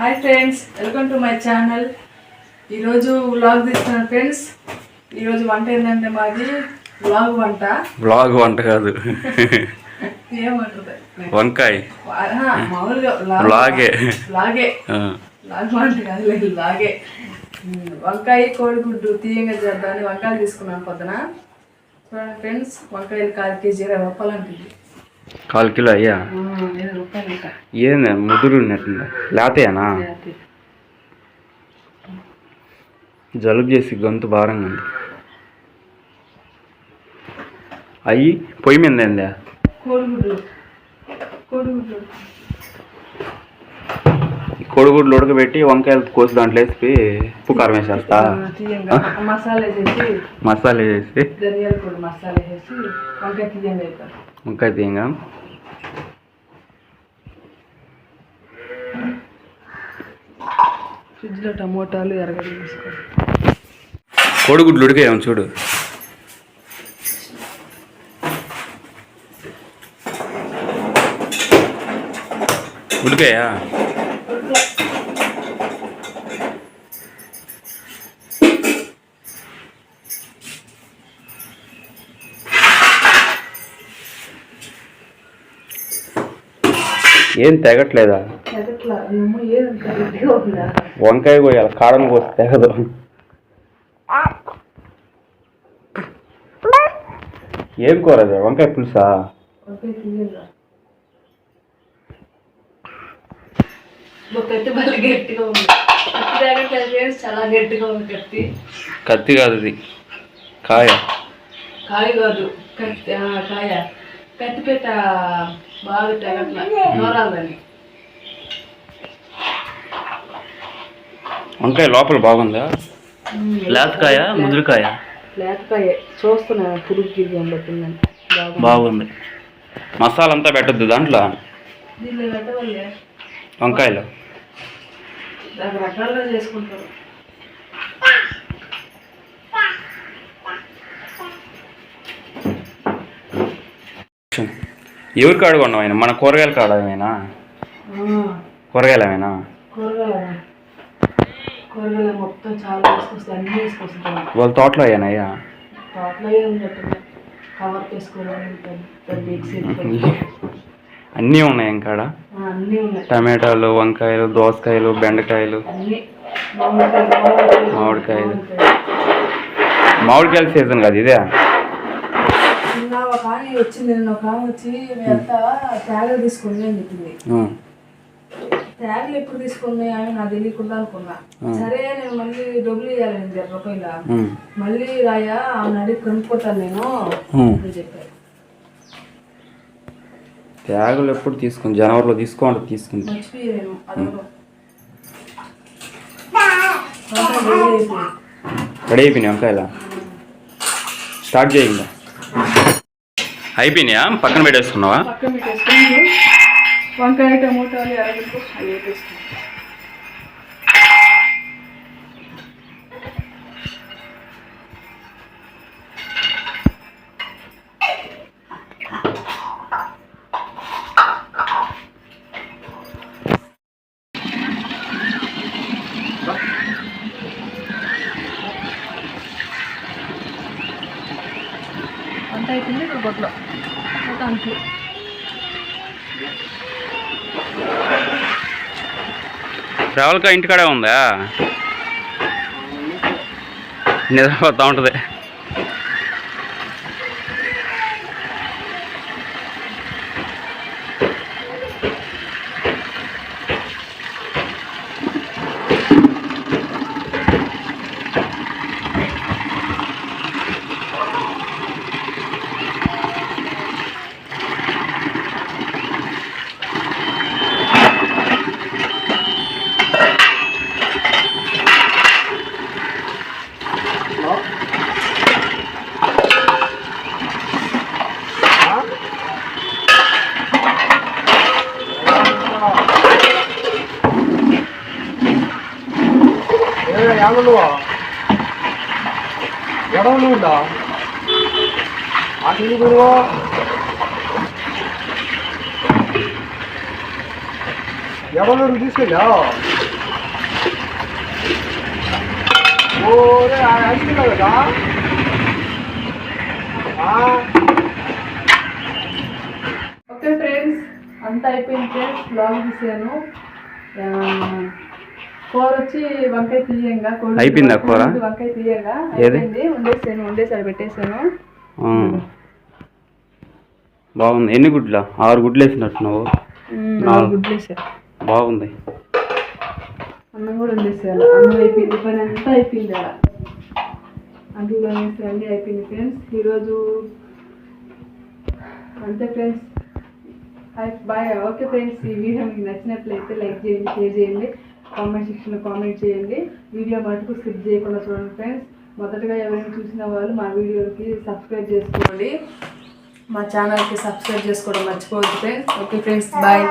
Hi friends, welcome to my channel. ఈరోజు vlog తీస్తున్నాను friends. ఈరోజు వంట ఏంటంటే మాది వ్లాగ్ వంట కాదు, ఏమంటుంది వంకాయ మామూలుగా వ్లాగే వంట కాదు, లాగే వంకాయ కోడిగుడ్డు తీయంగా చేద్దామని వంకాయలు తీసుకున్నాను పొద్దున. చూడండి ఫ్రెండ్స్, వంకాయలు 1/4 కేజీ 20 రూపాయలు అంటుంది. 1/4 కిలో అయ్యా? 20 రూపాయలు. ఇంకా ఏంది ముదురు ఉన్నట్టుందా? లేతేనా? జలుబు చేసి గొంతు భారంగా ఉంది. అయ్యి పొయ్యి మీద ఏందా? కోడిగుడ్లు ఉడకబెట్టి వంకాయలు కోసి దాంట్లో వేసి ఉప్పు కారం వేసేస్తా. మసాలా వేసి వంకాయ తీయంగా ఫ్రిడ్జ్లో టమోటాలు ఎరగడ్డ తీసుకో. కోడిగుడ్లు ఉడికాయేమో చూడు. ఉడికాయా? ఏం తెగట్లేదా? వంకాయ కోయాలి, కారం కోసి తెగదు. ఏం కూర అది? వంకాయ పులుసా? కత్తి కాదు, అది కాయ. కాదు కాయ. కత్తిపేట బాగా తెగట్లా, నోరాలని. వంకాయ లోపల బాగుందా? లేతకాయ ముదురుకాయ? లేతకాయ. చూస్తున్నా పురుగు గిరి పట్టిందని. బాగుంది. మసాలా అంతా పెట్టద్దు దాంట్లో, దీనిలో పెట్టవల్లే. వంకాయలో రకరకాలుగా చేసుకుంటారు. ఎవరి కాడ కొన్నాం ఆయన? మన కూరగాయల కాడ ఏమైనా? కూరగాయలు ఏమైనా? కూరగాయలు మొత్తం చాలా వేసుకొస్తాయి, అన్నీ వేసుకొస్తాయి. వాళ్ళ తోటలో అయ్యానయ్యా? తోటలో కవర్ చేసుకోవాలి. అన్నీ ఉన్నాయి ఇంకాడ. అన్నీ ఉన్నాయి. టమాటాలు, వంకాయలు, దోసకాయలు, బెండకాయలు, మామిడికాయలు. మామిడికాయల సీజన్ కదా ఇదే? ఒక ఆమె వచ్చింది, నిన్న ఒక ఆమె వచ్చి ఎంత తేగలు తీసుకుంది అని చెప్పింది. తేగలు ఎప్పుడు తీసుకుంది ఆమె నాకు తెలియకుండా అనుకున్నా. సరే నేను మళ్ళీ డబ్బులు ఇవ్వాలి 20 రూపాయలు. మళ్ళీ రాయా ఆమెను అడిగి కనుక్కుంటాను నేను అని చెప్పారు. తేగలు ఎప్పుడు తీసుకుని? జనవరిలో తీసుకోండి. తీసుకుంటా రెడీ అయిపోయినాయి వంకాయలా? స్టార్ట్ చేయండి. అయిపోయినాయా? పక్కన పెట్టేసుకున్నావా? పక్కన పెట్టేసుకుని వంకాయ టమోటాలు ఎరగడ్డ అవి వేసేసుకున్నాం. వంట అయిపోయింది. ఇక్కడ బొట్లో అంట్లు. రావులకా ఇంటికాడే ఉందా? నిద్రపోతూ ఉంటుంది. ఎడవనుందా అటు గురువు ఎవరు తీసుకెళ్ళావు ఓరే అడిగినా కదా ఓకే ఫ్రెండ్స్, అంతా అయిపోయింది ఫ్రెండ్స్. బ్లాగ్ తీసాను. కూర వచ్చి వంకాయ తీయంగా అయిపోయిందా కూర? వంకాయ తీయంగా అయిపోయింది. వండేసి అది పెట్టేసాను. బాగుంది. ఎన్ని గుడ్ల? 6 గుడ్లు వేసినట్టున్నావు. 4 గుడ్లు వేసాను. బాగుంది. అన్నం కూడా వండేసాను. అన్నం అయిపోయింది. పని అంతా అయిపోయింది. అలా అందులో వేసి అన్నీ అయిపోయింది ఫ్రెండ్స్. ఈరోజు అంతే ఫ్రెండ్స్. బాయ్. ఓకే ఫ్రెండ్స్, ఈ వీడియో మీకు నచ్చినట్లయితే లైక్ చేయండి, షేర్ చేయండి, కామెంట్ సెక్షన్లో కామెంట్ చేయండి. వీడియో మటుకు స్కిప్ చేయకుండా చూడండి ఫ్రెండ్స్. మొదటగా ఎవరైనా చూసిన వాళ్ళు మా వీడియోకి సబ్స్క్రైబ్ చేసుకోండి. మా ఛానల్కి సబ్స్క్రైబ్ చేసుకోవడం మర్చిపోవద్దు ఫ్రెండ్స్. Okay friends, bye.